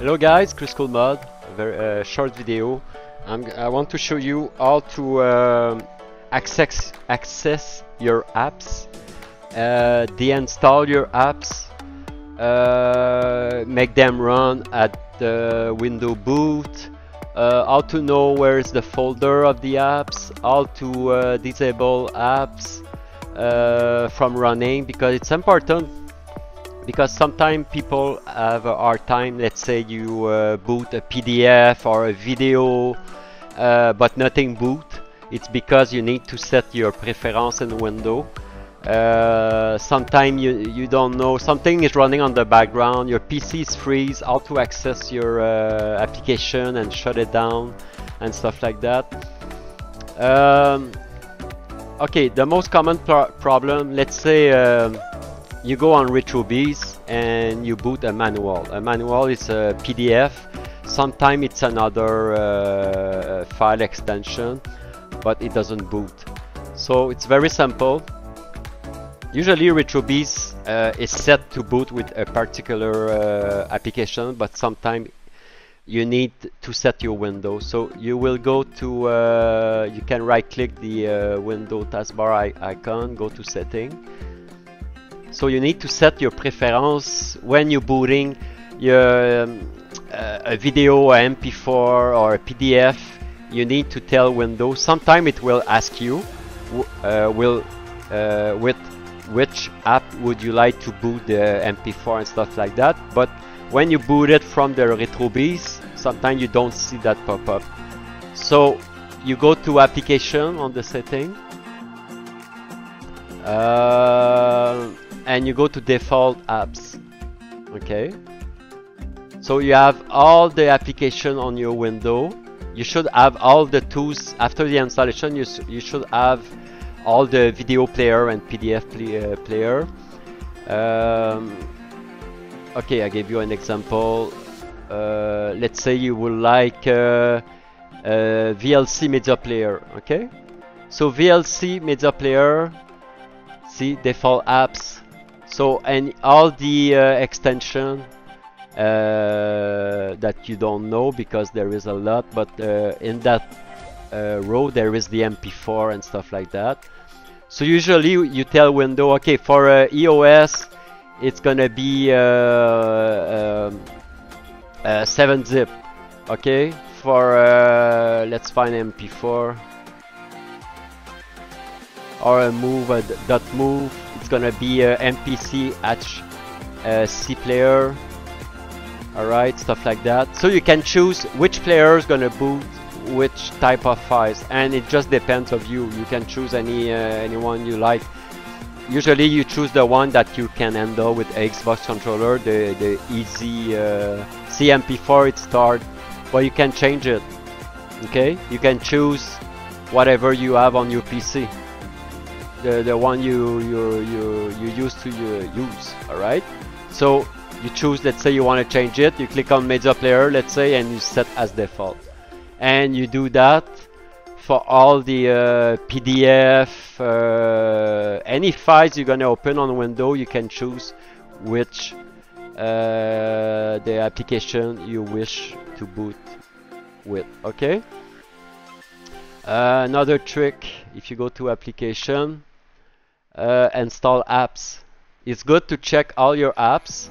Hello guys, Kriscoolmod, a very short video. I want to show you how to access your apps, deinstall your apps, make them run at the window boot, how to know where is the folder of the apps, how to disable apps from running, because it's important. Because sometimes people have a hard time. Let's say you boot a PDF or a video, but nothing boot. It's because you need to set your preference in the window. Sometimes you don't know, something is running on the background, your PC is freeze, how to access your application and shut it down and stuff like that. Okay, the most common problem, let's say you go on RetroBeast and you boot a manual. A manual is a PDF. Sometimes it's another file extension, but it doesn't boot. So it's very simple. Usually RetroBeast is set to boot with a particular application, but sometimes you need to set your window. So you will go to, you can right click the window taskbar icon, go to setting. So you need to set your preference when you're booting your a video, a MP4 or a PDF. You need to tell Windows. Sometimes it will ask you with which app would you like to boot the MP4 and stuff like that. But when you boot it from the RetroBeast, sometimes you don't see that pop up. So you go to application on the setting. And you go to default apps. Okay, so you have all the application on your window. You should have all the tools after the installation. You should have all the video player and PDF player. Okay, I gave you an example. Let's say you would like VLC media player. Okay, so VLC media player, see default apps. So, and all the extension that you don't know, because there is a lot, but in that row there is the MP4 and stuff like that. So usually you tell Windows, okay, for EOS it's gonna be 7-zip. Okay, for let's find MP4 or a move. It's gonna be MPC C player. Alright, stuff like that. So you can choose which player is gonna boot which type of files, and it just depends of you. You can choose any one you like. Usually you choose the one that you can handle with Xbox controller, the easy CMP4 it start, but you can change it. Okay, you can choose whatever you have on your PC. The one you used to use. All right, so you choose, let's say you want to change it, you click on media player, let's say, and you set as default, and you do that for all the PDF, any files you're gonna open on Windows. You can choose which the application you wish to boot with. Okay, another trick, if you go to application, install apps. It's good to check all your apps,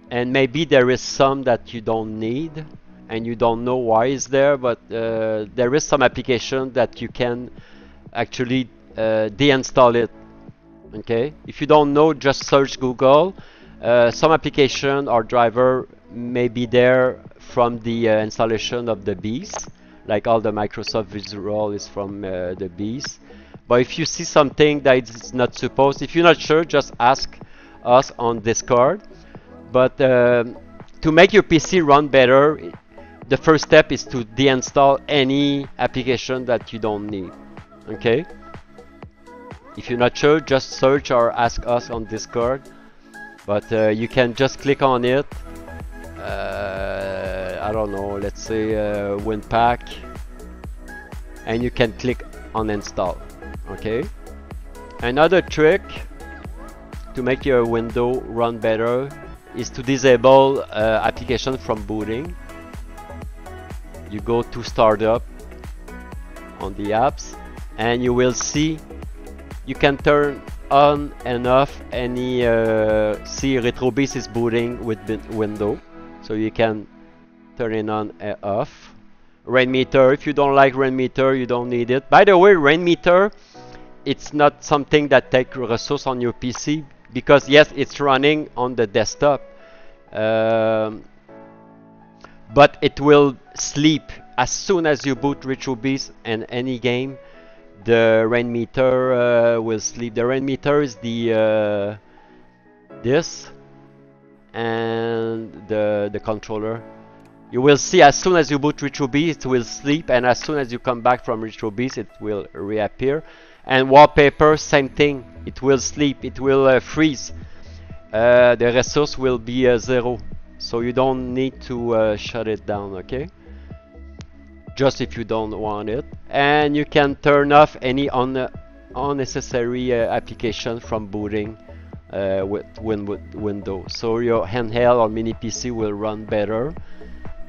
and maybe there is some that you don't need and you don't know why it's there, but there is some application that you can actually deinstall it. Okay, if you don't know, just search Google. Some application or driver may be there from the installation of the Beast, like all the Microsoft Visual is from the Beast. But if you see something that is not supposed, if you're not sure, just ask us on Discord. But to make your PC run better, the first step is to deinstall any application that you don't need. Okay, if you're not sure, just search or ask us on Discord. But you can just click on it. I don't know, let's say WinPack, and you can click on install. Okay, another trick to make your window run better is to disable application from booting. You go to startup on the apps, and you will see you can turn on and off any see RetroBeast is booting with the window, so you can turn it on and off. Rain meter, if you don't like rain meter, you don't need it. By the way, rain meter, it's not something that takes resource on your PC, because yes, it's running on the desktop, but it will sleep as soon as you boot RetroBeast and any game. The rain meter will sleep. The rain meter is the this and the controller. You will see as soon as you boot RetroBeast, it will sleep, and as soon as you come back from RetroBeast, it will reappear. And wallpaper, same thing. It will sleep. It will freeze. The resource will be 0, so you don't need to shut it down. Okay. Just if you don't want it. And you can turn off any unnecessary application from booting with Windows, so your handheld or mini PC will run better.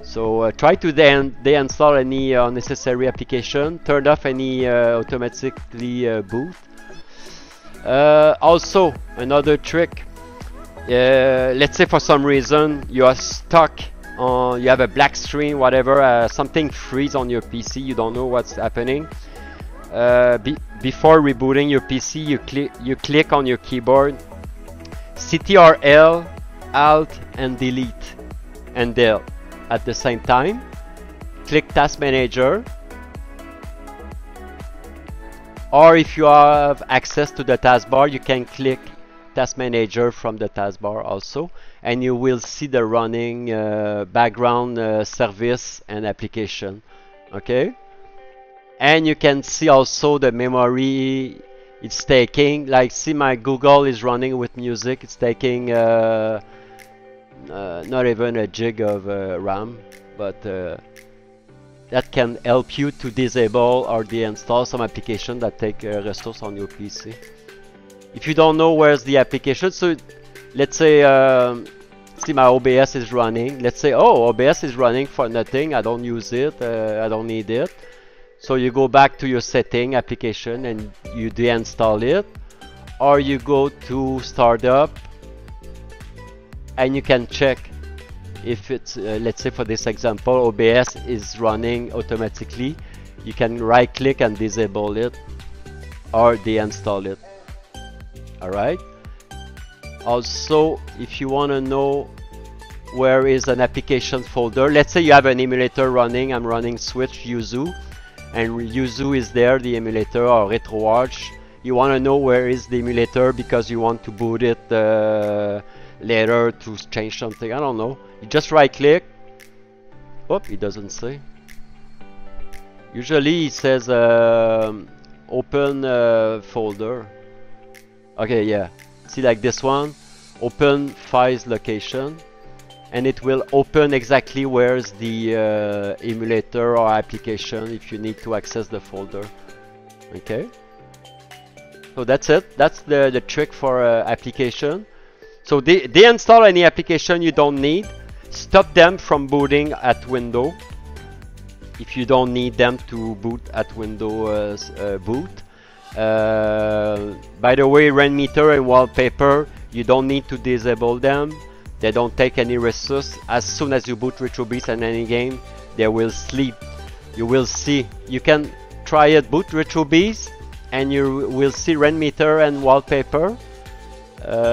So try to deinstall any unnecessary application, turn off any automatically boot. Also, another trick, let's say for some reason you are stuck on, you have a black screen, whatever, something freeze on your PC, you don't know what's happening. Before rebooting your PC, you click on your keyboard Ctrl, Alt and Delete and Del at the same time. Click Task Manager, or if you have access to the taskbar, you can click Task Manager from the taskbar also, and you will see the running background service and application. Okay, and you can see also the memory it's taking. Like, see, my Google is running with music. It's taking not even a gig of RAM, but that can help you to disable or deinstall some application that take resource on your PC. If you don't know where's the application, so let's say see, my OBS is running. Let's say, oh, OBS is running for nothing, I don't use it, I don't need it. So you go back to your setting application and you deinstall it, or you go to startup and you can check if it's let's say for this example OBS is running automatically. You can right click and disable it or deinstall it. Alright, also if you want to know where is an application folder, let's say you have an emulator running. I'm running Switch Yuzu, and Yuzu is there, the emulator, or RetroArch. You want to know where is the emulator because you want to boot it later to change something, I don't know. You just right click. Oh, it doesn't say. Usually it says open folder. Okay, yeah, see, like this one, open files location, and it will open exactly where's the emulator or application if you need to access the folder. Okay, so that's it. That's the trick for application. So deinstall any application you don't need. Stop them from booting at window if you don't need them to boot at Windows boot. By the way, rain meter and wallpaper, you don't need to disable them. They don't take any resource. As soon as you boot RetroBeast and any game, they will sleep. You will see. You can try it, boot RetroBeast, and you will see rain meter and wallpaper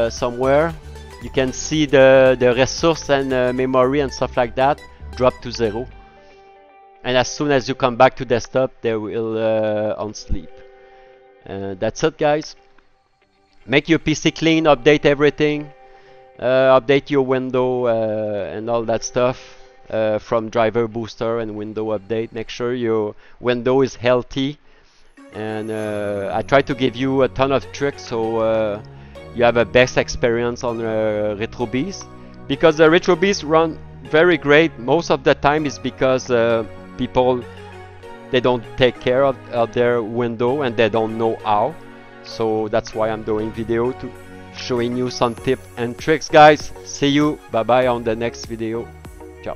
somewhere. You can see the resource and memory and stuff like that drop to 0. And as soon as you come back to desktop, they will unsleep. That's it, guys. Make your PC clean, update everything, update your window and all that stuff from driver booster and window update. Make sure your window is healthy, and I try to give you a ton of tricks so you have a best experience on RetroBeast, because the RetroBeast run very great most of the time is because people, they don't take care of their window and they don't know how. So that's why I'm doing video to showing you some tips and tricks, guys. See you, bye bye on the next video. Ciao.